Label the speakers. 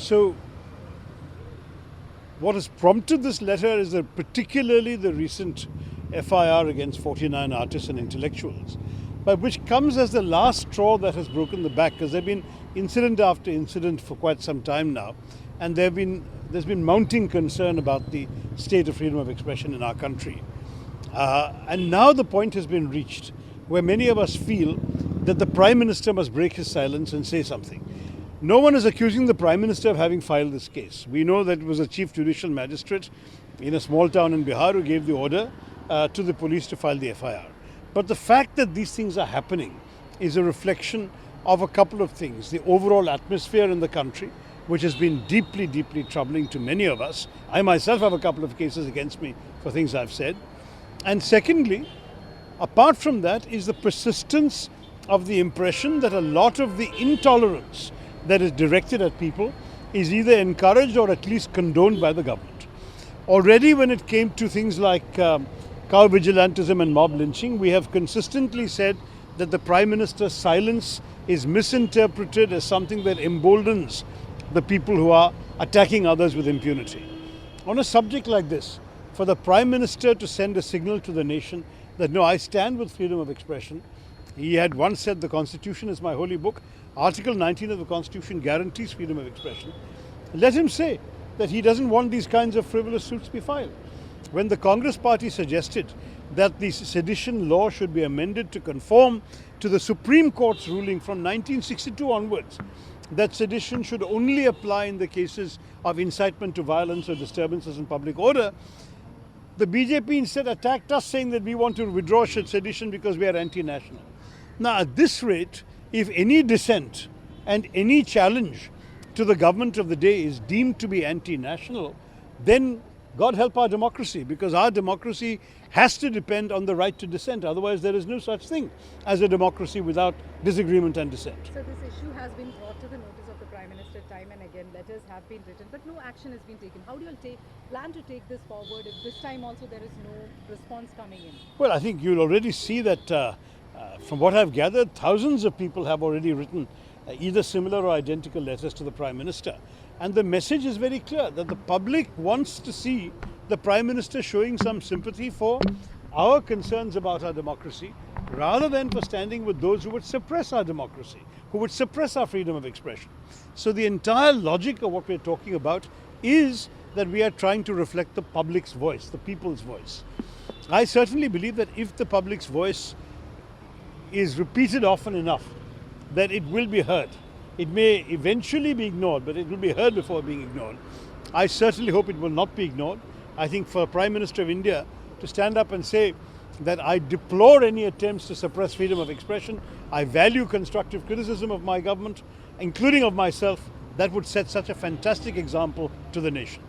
Speaker 1: So, what has prompted this letter is particularly the recent FIR against 49 artists and intellectuals, but which comes as the last straw that has broken the back, because there have been incident after incident for quite some time now, and there's been mounting concern about the state of freedom of expression in our country. And now the point has been reached where many of us feel that the Prime Minister must break his silence and say something. No one is accusing the Prime Minister of having filed this case. We know that it was a chief judicial magistrate in a small town in Bihar who gave the order to the police to file the FIR. But the fact that these things are happening is a reflection of a couple of things. The overall atmosphere in the country, which has been deeply, deeply troubling to many of us. I myself have a couple of cases against me for things I've said. And secondly, apart from that, is the persistence of the impression that a lot of the intolerance that is directed at people is either encouraged or at least condoned by the government. Already when it came to things like cow vigilantism and mob lynching, we have consistently said that the Prime Minister's silence is misinterpreted as something that emboldens the people who are attacking others with impunity. On a subject like this, for the Prime Minister to send a signal to the nation that no, I stand with freedom of expression. He had once said the Constitution is my holy book. Article 19 of the Constitution guarantees freedom of expression. Let him say that he doesn't want these kinds of frivolous suits to be filed. When the Congress party suggested that the sedition law should be amended to conform to the Supreme Court's ruling from 1962 onwards, that sedition should only apply in the cases of incitement to violence or disturbances in public order, the BJP instead attacked us, saying that we want to withdraw sedition because we are anti-national. Now, at this rate, if any dissent and any challenge to the government of the day is deemed to be anti-national, then God help our democracy, because our democracy has to depend on the right to dissent. Otherwise, there is no such thing as a democracy without disagreement and dissent.
Speaker 2: So this issue has been brought to the notice of the Prime Minister time and again. Letters have been written, but no action has been taken. How do you plan to take this forward if this time also there is no response coming in?
Speaker 1: Well, I think you'll already see that from what I've gathered, thousands of people have already written either similar or identical letters to the Prime Minister. And the message is very clear, that the public wants to see the Prime Minister showing some sympathy for our concerns about our democracy, rather than for standing with those who would suppress our democracy, who would suppress our freedom of expression. So the entire logic of what we're talking about is that we are trying to reflect the public's voice, the people's voice. I certainly believe that if the public's voice is repeated often enough, that it will be heard. It may eventually be ignored, but it will be heard before being ignored. I certainly hope it will not be ignored. I think for the Prime Minister of India to stand up and say that I deplore any attempts to suppress freedom of expression, I value constructive criticism of my government, including of myself, that would set such a fantastic example to the nation.